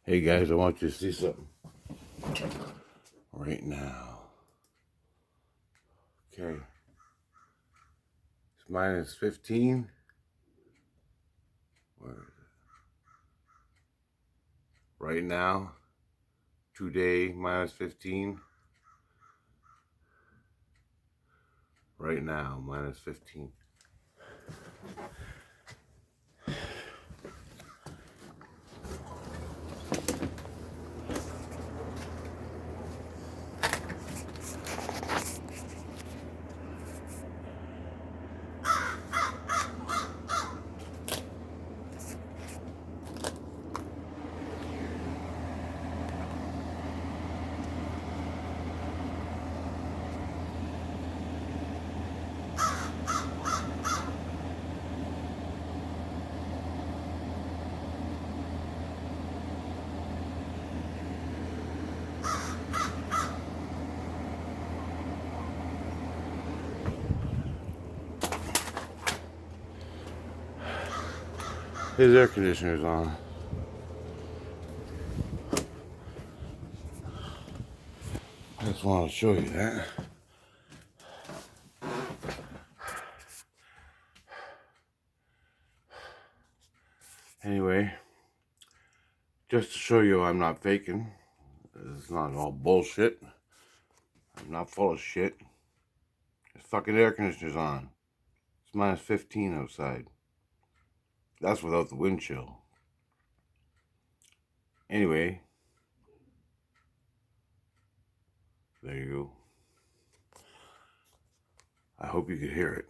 Hey guys, I want you to see something right now. Okay. It's minus 15. Where is it? Right now, today, minus 15. Right now, minus 15. His air conditioner's on. I just wanted to show you that. Anyway, just to show you I'm not faking. It's not all bullshit. I'm not full of shit. His fucking air conditioner's on. It's minus 15 outside. That's without the wind chill. Anyway, there you go. I hope you could hear it.